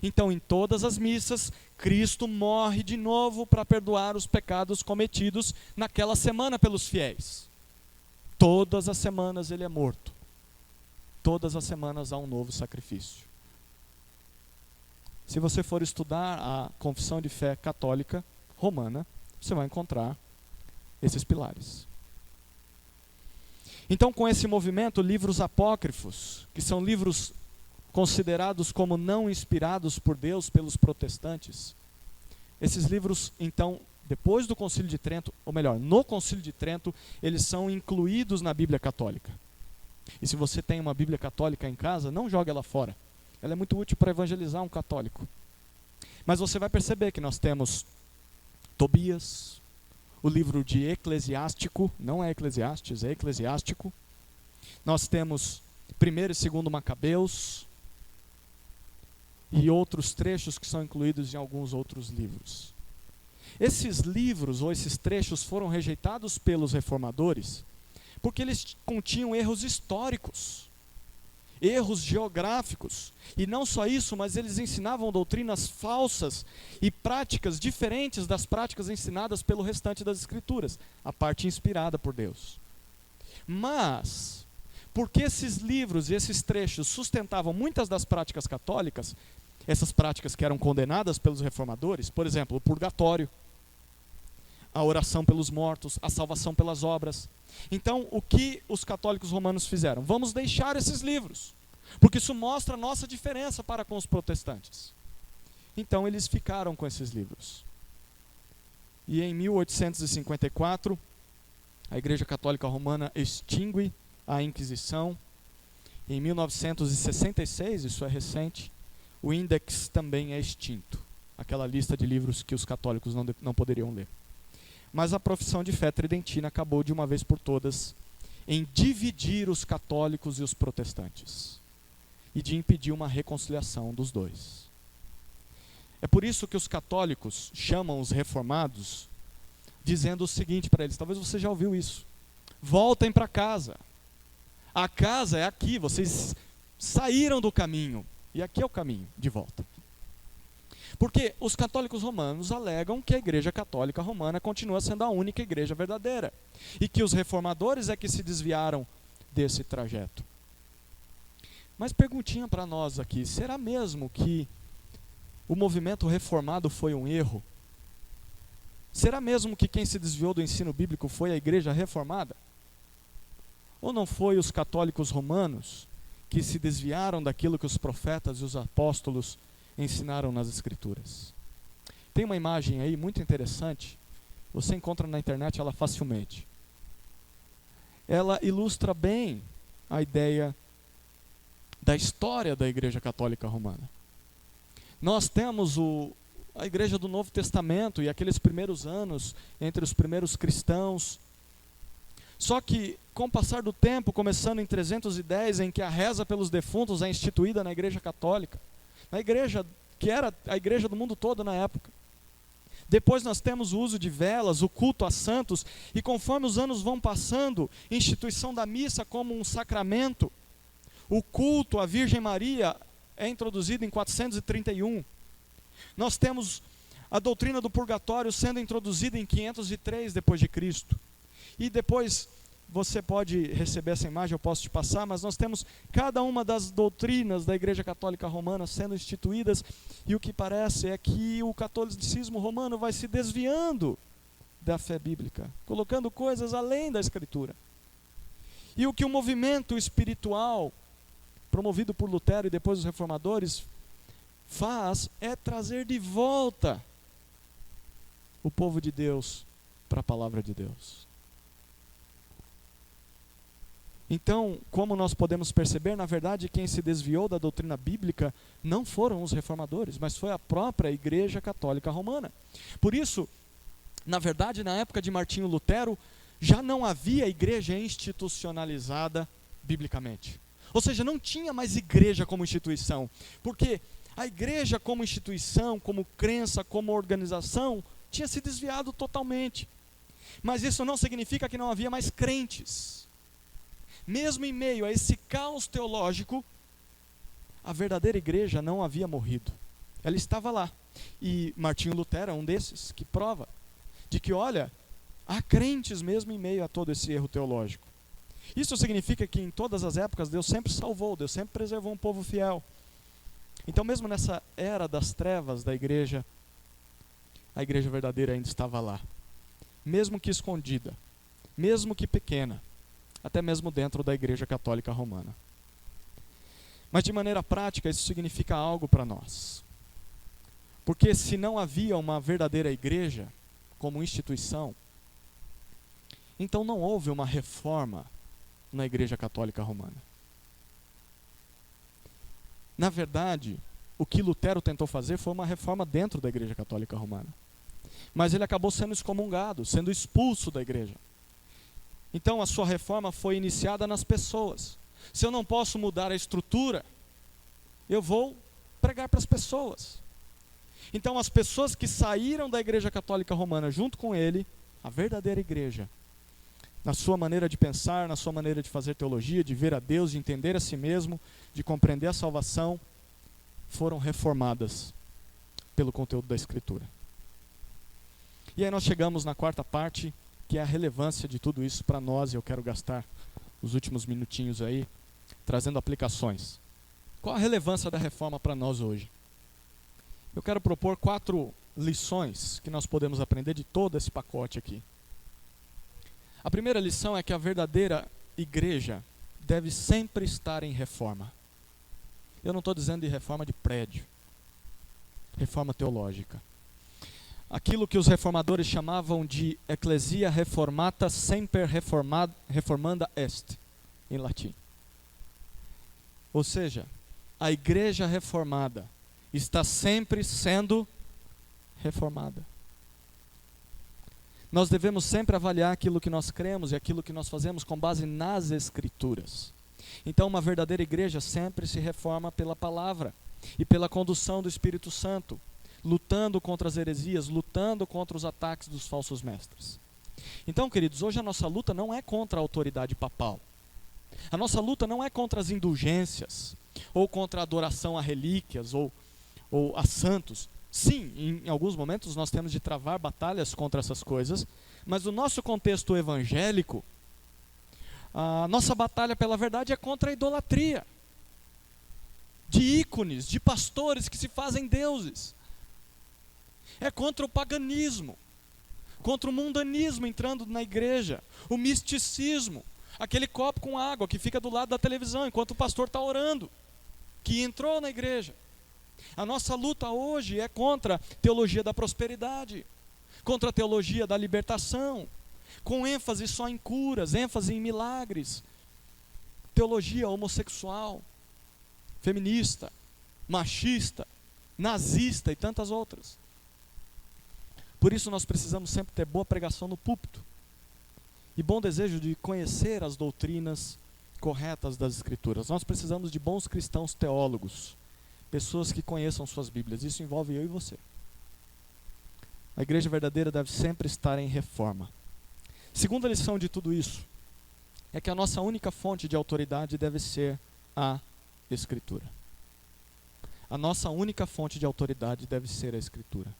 Então, em todas as missas, Cristo morre de novo para perdoar os pecados cometidos naquela semana pelos fiéis. Todas as semanas ele é morto. Todas as semanas há um novo sacrifício. Se você for estudar a confissão de fé católica romana, você vai encontrar esses pilares. Então, com esse movimento, livros apócrifos, que são livros considerados como não inspirados por Deus pelos protestantes, esses livros, então, depois do Concílio de Trento, ou melhor, no Concílio de Trento, eles são incluídos na Bíblia Católica. E se você tem uma Bíblia Católica em casa, não jogue ela fora. Ela é muito útil para evangelizar um católico. Mas você vai perceber que nós temos Tobias, o livro de Eclesiástico, não é Eclesiastes, é Eclesiástico. Nós temos 1º e 2º Macabeus e outros trechos que são incluídos em alguns outros livros. Esses livros ou esses trechos foram rejeitados pelos reformadores porque eles continham erros históricos, erros geográficos, e não só isso, mas eles ensinavam doutrinas falsas e práticas diferentes das práticas ensinadas pelo restante das Escrituras, a parte inspirada por Deus. Mas, porque esses livros e esses trechos sustentavam muitas das práticas católicas, essas práticas que eram condenadas pelos reformadores, por exemplo, o purgatório, a oração pelos mortos, a salvação pelas obras. Então, o que os católicos romanos fizeram? Vamos deixar esses livros, porque isso mostra a nossa diferença para com os protestantes. Então, eles ficaram com esses livros. E em 1854, a Igreja Católica Romana extingue a Inquisição. Em 1966, isso é recente, o Index também é extinto. Aquela lista de livros que os católicos não poderiam ler. Mas a profissão de fé tridentina acabou de uma vez por todas em dividir os católicos e os protestantes e de impedir uma reconciliação dos dois. É por isso que os católicos chamam os reformados dizendo o seguinte para eles, talvez você já ouviu isso: voltem para casa, a casa é aqui, vocês saíram do caminho e aqui é o caminho de volta. Porque os católicos romanos alegam que a Igreja Católica Romana continua sendo a única igreja verdadeira e que os reformadores é que se desviaram desse trajeto. Mas perguntinha para nós aqui, será mesmo que o movimento reformado foi um erro? Será mesmo que quem se desviou do ensino bíblico foi a Igreja Reformada? Ou não foi os católicos romanos que se desviaram daquilo que os profetas e os apóstolos ensinaram nas Escrituras? Tem uma imagem aí muito interessante, você encontra na internet ela facilmente. Ela ilustra bem a ideia da história da Igreja Católica Romana. Nós temos a Igreja do Novo Testamento e aqueles primeiros anos entre os primeiros cristãos. Só que, com o passar do tempo, começando em 310, em que a reza pelos defuntos é instituída na Igreja Católica, na igreja que era a igreja do mundo todo na época. Depois nós temos o uso de velas, o culto a santos, e conforme os anos vão passando, instituição da missa como um sacramento, o culto à Virgem Maria é introduzido em 431. Nós temos a doutrina do purgatório sendo introduzida em 503 depois de Cristo. E depois você pode receber essa imagem, eu posso te passar, mas nós temos cada uma das doutrinas da Igreja Católica Romana sendo instituídas, e o que parece é que o catolicismo romano vai se desviando da fé bíblica, colocando coisas além da Escritura. E o que o movimento espiritual, promovido por Lutero e depois os reformadores, faz é trazer de volta o povo de Deus para a palavra de Deus. Então, como nós podemos perceber, na verdade, quem se desviou da doutrina bíblica não foram os reformadores, mas foi a própria Igreja Católica Romana. Por isso, na verdade, na época de Martinho Lutero, já não havia igreja institucionalizada biblicamente. Ou seja, não tinha mais igreja como instituição, porque a igreja como instituição, como crença, como organização, tinha se desviado totalmente. Mas isso não significa que não havia mais crentes. Mesmo em meio a esse caos teológico, a verdadeira igreja não havia morrido. Ela estava lá. E Martinho Lutero é um desses que prova de que, olha, há crentes mesmo em meio a todo esse erro teológico. Isso significa que em todas as épocas Deus sempre salvou, Deus sempre preservou um povo fiel. Então, mesmo nessa era das trevas da igreja, a igreja verdadeira ainda estava lá. Mesmo que escondida, mesmo que pequena, até mesmo dentro da Igreja Católica Romana. Mas de maneira prática isso significa algo para nós. Porque se não havia uma verdadeira igreja como instituição, então não houve uma reforma na Igreja Católica Romana. Na verdade, o que Lutero tentou fazer foi uma reforma dentro da Igreja Católica Romana. mas ele acabou sendo excomungado, sendo expulso da igreja. Então a sua reforma foi iniciada nas pessoas. Se eu não posso mudar a estrutura, eu vou pregar para as pessoas. Então as pessoas que saíram da Igreja Católica Romana junto com ele, a verdadeira igreja, na sua maneira de pensar, na sua maneira de fazer teologia, de ver a Deus, de entender a si mesmo, de compreender a salvação, foram reformadas pelo conteúdo da Escritura. E aí nós chegamos na quarta parte, que é a relevância de tudo isso para nós, e eu quero gastar os últimos minutinhos aí, trazendo aplicações. Qual a relevância da reforma para nós hoje? Eu quero propor 4 lições que nós podemos aprender de todo esse pacote aqui. A primeira lição é que a verdadeira igreja deve sempre estar em reforma. Eu não estou dizendo de reforma de prédio, reforma teológica. Aquilo que os reformadores chamavam de ecclesia reformata semper reformanda est, em latim. Ou seja, a igreja reformada está sempre sendo reformada. Nós devemos sempre avaliar aquilo que nós cremos e aquilo que nós fazemos com base nas Escrituras. Então, uma verdadeira igreja sempre se reforma pela palavra e pela condução do Espírito Santo, lutando contra as heresias, lutando contra os ataques dos falsos mestres. Então, queridos, hoje a nossa luta não é contra a autoridade papal. A nossa luta não é contra as indulgências, ou contra a adoração a relíquias, ou a santos. Sim, em alguns momentos nós temos de travar batalhas contra essas coisas, mas no nosso contexto evangélico, a nossa batalha pela verdade é contra a idolatria, de ícones, de pastores que se fazem deuses. É contra o paganismo, contra o mundanismo entrando na igreja, o misticismo, aquele copo com água que fica do lado da televisão enquanto o pastor está orando, que entrou na igreja. A nossa luta hoje é contra a teologia da prosperidade, contra a teologia da libertação, com ênfase só em curas, ênfase em milagres, teologia homossexual, feminista, machista, nazista e tantas outras. Por isso nós precisamos sempre ter boa pregação no púlpito e bom desejo de conhecer as doutrinas corretas das Escrituras. Nós precisamos de bons cristãos teólogos, pessoas que conheçam suas Bíblias. Isso envolve eu e você. A igreja verdadeira deve sempre estar em reforma. Segunda lição de tudo isso é que a nossa única fonte de autoridade deve ser a Escritura. A nossa única fonte de autoridade deve ser a Escritura.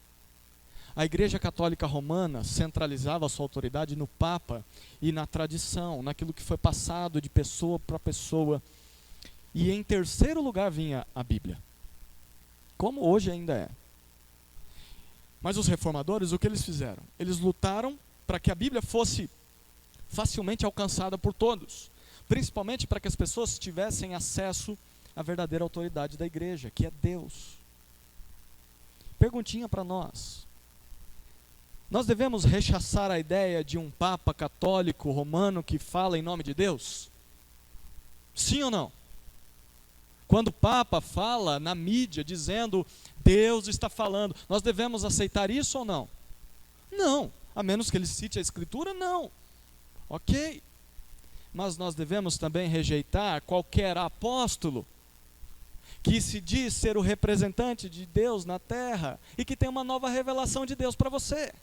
A Igreja Católica Romana centralizava a sua autoridade no Papa e na tradição, naquilo que foi passado de pessoa para pessoa. E em terceiro lugar vinha a Bíblia, como hoje ainda é. Mas os reformadores, o que eles fizeram? Eles lutaram para que a Bíblia fosse facilmente alcançada por todos, principalmente para que as pessoas tivessem acesso à verdadeira autoridade da igreja, que é Deus. Perguntinha para nós. Nós devemos rechaçar a ideia de um Papa católico romano que fala em nome de Deus? Sim ou não? Quando o Papa fala na mídia dizendo Deus está falando, nós devemos aceitar isso ou não? Não, a menos que ele cite a Escritura, não. Ok. Mas nós devemos também rejeitar qualquer apóstolo que se diz ser o representante de Deus na terra e que tem uma nova revelação de Deus para você.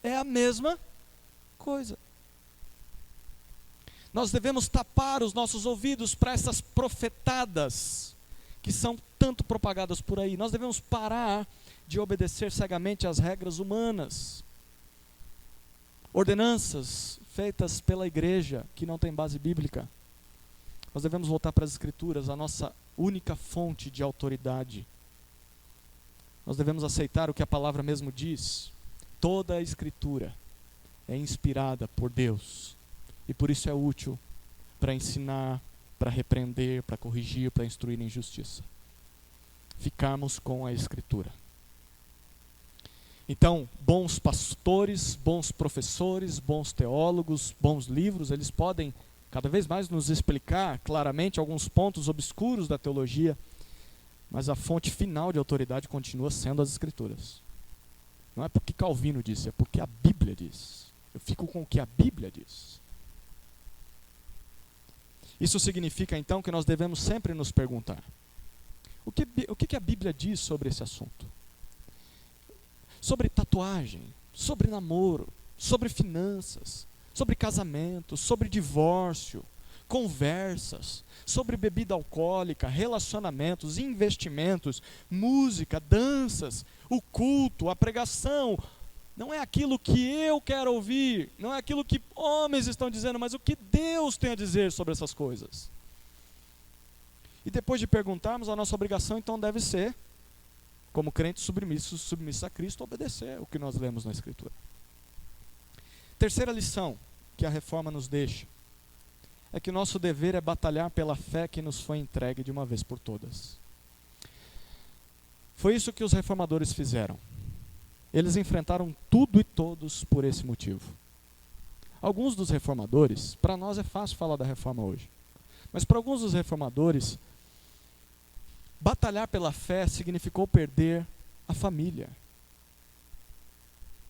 É a mesma coisa. Nós devemos tapar os nossos ouvidos para essas profetadas que são tanto propagadas por aí. Nós devemos parar de obedecer cegamente às regras humanas, ordenanças feitas pela igreja que não tem base bíblica. Nós devemos voltar para as Escrituras, a nossa única fonte de autoridade. Nós devemos aceitar o que a palavra mesmo diz. Toda a Escritura é inspirada por Deus e por isso é útil para ensinar, para repreender, para corrigir, para instruir em justiça. Ficarmos com a Escritura. Então, bons pastores, bons professores, bons teólogos, bons livros, eles podem cada vez mais nos explicar claramente alguns pontos obscuros da teologia, mas a fonte final de autoridade continua sendo as Escrituras. Não é porque Calvino disse, é porque a Bíblia diz. Eu fico com o que a Bíblia diz. Isso significa, então, que nós devemos sempre nos perguntar: o que a Bíblia diz sobre esse assunto? Sobre tatuagem, sobre namoro, sobre finanças, sobre casamento, sobre divórcio, conversas, sobre bebida alcoólica, relacionamentos, investimentos, música, danças, o culto, a pregação. Não é aquilo que eu quero ouvir, não é aquilo que homens estão dizendo, mas o que Deus tem a dizer sobre essas coisas. E depois de perguntarmos, a nossa obrigação então deve ser, como crentes submissos a Cristo, obedecer o que nós lemos na Escritura. Terceira lição que a reforma nos deixa é que nosso dever é batalhar pela fé que nos foi entregue de uma vez por todas. Foi isso que os reformadores fizeram. Eles enfrentaram tudo e todos por esse motivo. Alguns dos reformadores, para nós é fácil falar da reforma hoje, mas para alguns dos reformadores, batalhar pela fé significou perder a família,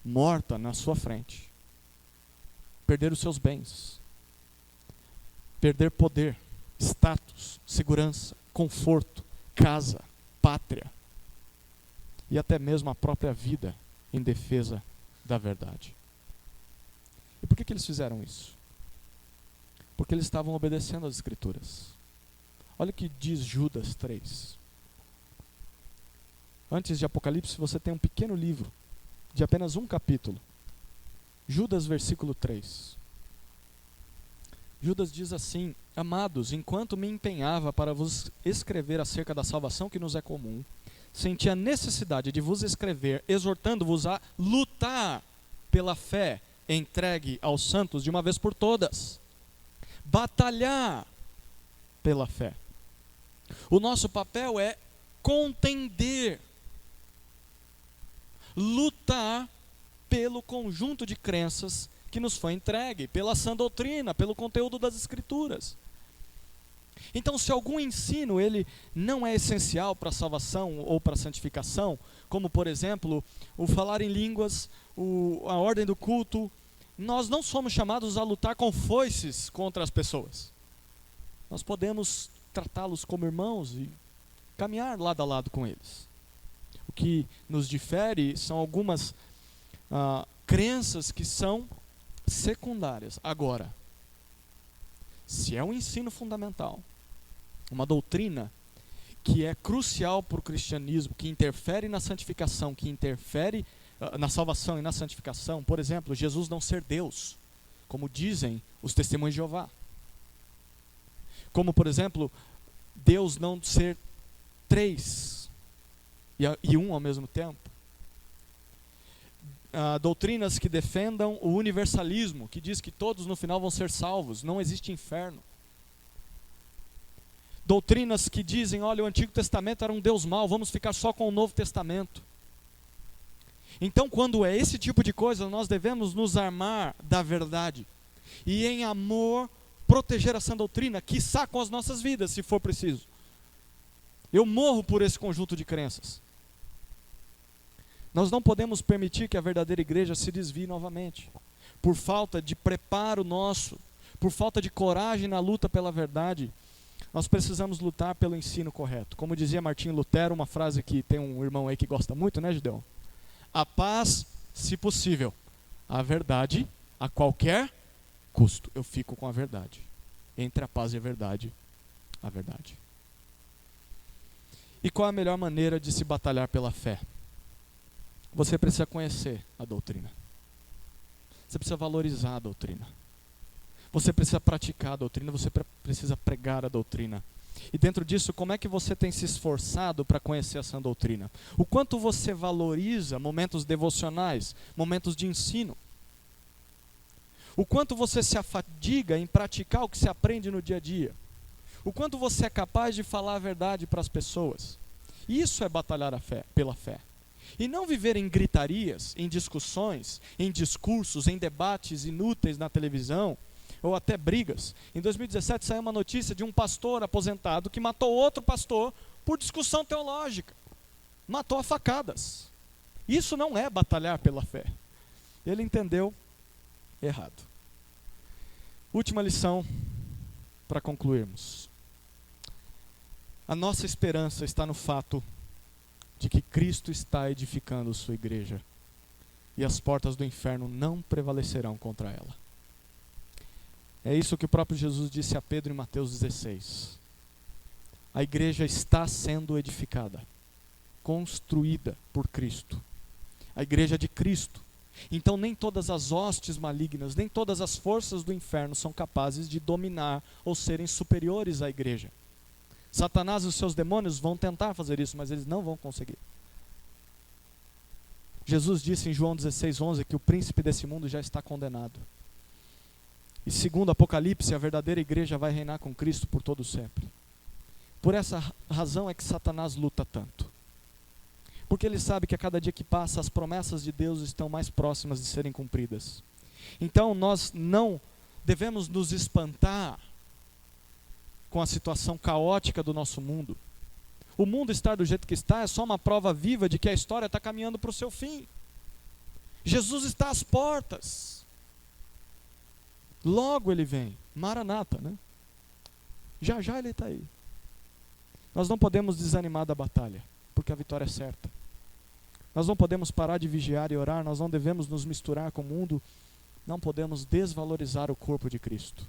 morta na sua frente, perder os seus bens, perder poder, status, segurança, conforto, casa, pátria e até mesmo a própria vida em defesa da verdade. E por que eles fizeram isso? Porque eles estavam obedecendo às Escrituras. Olha o que diz Judas 3. Antes de Apocalipse, você tem um pequeno livro de apenas um capítulo. Judas, versículo 3. Judas diz assim: Amados, enquanto me empenhava para vos escrever acerca da salvação que nos é comum, senti a necessidade de vos escrever, exortando-vos a lutar pela fé entregue aos santos de uma vez por todas. Batalhar pela fé. O nosso papel é contender, lutar pelo conjunto de crenças que nos foi entregue, pela sã doutrina, pelo conteúdo das Escrituras. Então, se algum ensino ele não é essencial para a salvação ou para a santificação, como por exemplo, o falar em línguas, a ordem do culto, nós não somos chamados a lutar com foices contra as pessoas. Nós podemos tratá-los como irmãos e caminhar lado a lado com eles. O que nos difere são algumas crenças que são secundárias. Agora, se é um ensino fundamental, uma doutrina que é crucial para o cristianismo, que interfere na santificação, que interfere na salvação e na santificação, por exemplo, Jesus não ser Deus, como dizem os testemunhos de Jeová. Como, por exemplo, Deus não ser três e um ao mesmo tempo. Doutrinas que defendam o universalismo, que diz que todos no final vão ser salvos, não existe inferno. Doutrinas que dizem, olha, o Antigo Testamento era um Deus mau, vamos ficar só com o Novo Testamento. Então, quando é esse tipo de coisa, nós devemos nos armar da verdade e em amor proteger essa doutrina, quiçá com as nossas vidas, se for preciso. Eu morro por esse conjunto de crenças. Nós não podemos permitir que a verdadeira igreja se desvie novamente, por falta de preparo nosso, por falta de coragem na luta pela verdade. Nós precisamos lutar pelo ensino correto. Como dizia Martinho Lutero, uma frase que tem um irmão aí que gosta muito, né, Gideon? A paz, se possível. A verdade, a qualquer custo. Eu fico com a verdade. Entre a paz e a verdade. E qual a melhor maneira de se batalhar pela fé? Você precisa conhecer a doutrina. Você precisa valorizar a doutrina. Você precisa praticar a doutrina, você precisa pregar a doutrina. E dentro disso, como é que você tem se esforçado para conhecer essa doutrina? O quanto você valoriza momentos devocionais, momentos de ensino? O quanto você se afadiga em praticar o que se aprende no dia a dia? O quanto você é capaz de falar a verdade para as pessoas? Isso é batalhar pela fé. E não viver em gritarias, em discussões, em discursos, em debates inúteis na televisão, ou até brigas. Em 2017 saiu uma notícia de um pastor aposentado que matou outro pastor por discussão teológica. Matou a facadas. Isso não é batalhar pela fé. Ele entendeu errado. Última lição para concluirmos. A nossa esperança está no fato de que Cristo está edificando sua igreja e as portas do inferno não prevalecerão contra ela. É isso que o próprio Jesus disse a Pedro em Mateus 16. A igreja está sendo edificada, construída por Cristo. A igreja de Cristo. Então nem todas as hostes malignas, nem todas as forças do inferno são capazes de dominar ou serem superiores à igreja. Satanás e os seus demônios vão tentar fazer isso, mas eles não vão conseguir. Jesus disse em João 16:11 que o príncipe desse mundo já está condenado. E segundo Apocalipse, a verdadeira igreja vai reinar com Cristo por todo sempre. Por essa razão é que Satanás luta tanto. Porque ele sabe que a cada dia que passa, as promessas de Deus estão mais próximas de serem cumpridas. Então nós não devemos nos espantar com a situação caótica do nosso mundo. O mundo estar do jeito que está é só uma prova viva de que a história está caminhando para o seu fim. Jesus está às portas. Logo ele vem. Maranata, né? Já já ele está aí. Nós não podemos desanimar da batalha, porque a vitória é certa. Nós não podemos parar de vigiar e orar, nós não devemos nos misturar com o mundo, não podemos desvalorizar o corpo de Cristo.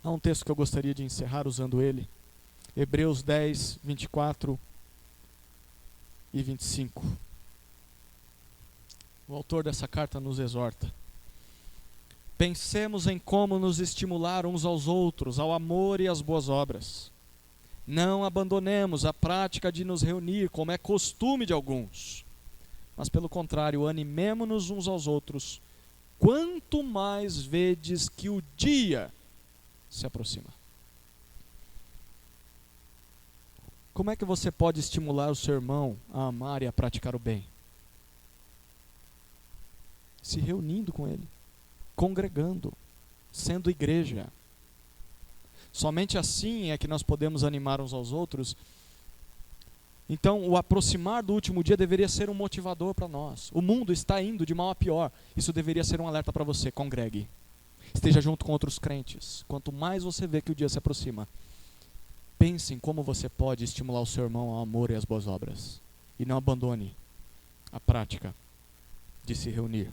Há um texto que eu gostaria de encerrar usando ele, Hebreus 10, 24 e 25. O autor dessa carta nos exorta. Pensemos em como nos estimular uns aos outros, ao amor e às boas obras. Não abandonemos a prática de nos reunir, como é costume de alguns, mas pelo contrário, animemo-nos uns aos outros, quanto mais vedes que o dia se aproxima. Como é que você pode estimular o seu irmão a amar e a praticar o bem? Se reunindo com ele, congregando, sendo igreja. Somente assim é que nós podemos animar uns aos outros. Então, o aproximar do último dia deveria ser um motivador para nós. O mundo está indo de mal a pior. Isso deveria ser um alerta para você. Congregue. Esteja junto com outros crentes. Quanto mais você vê que o dia se aproxima, pense em como você pode estimular o seu irmão ao amor e às boas obras. E não abandone a prática de se reunir.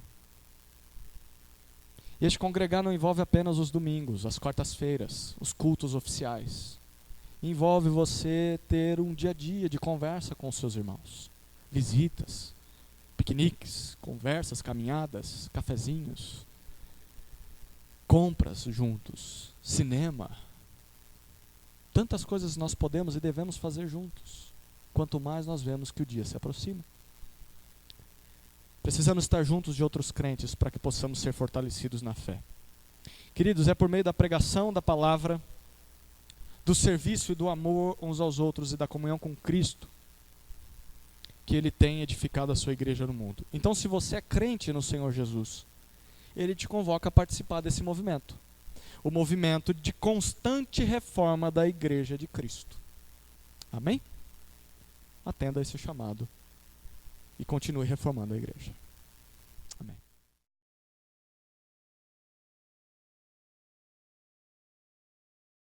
E este congregar não envolve apenas os domingos, as quartas-feiras, os cultos oficiais. Envolve você ter um dia a dia de conversa com os seus irmãos. Visitas, piqueniques, conversas, caminhadas, cafezinhos, compras juntos, cinema. Tantas coisas nós podemos e devemos fazer juntos, quanto mais nós vemos que o dia se aproxima. Precisamos estar juntos de outros crentes para que possamos ser fortalecidos na fé. Queridos, é por meio da pregação da palavra, do serviço e do amor uns aos outros e da comunhão com Cristo que Ele tem edificado a sua igreja no mundo. Então, se você é crente no Senhor Jesus, Ele te convoca a participar desse movimento. O movimento de constante reforma da igreja de Cristo. Amém? Atenda a esse chamado e continue reformando a igreja.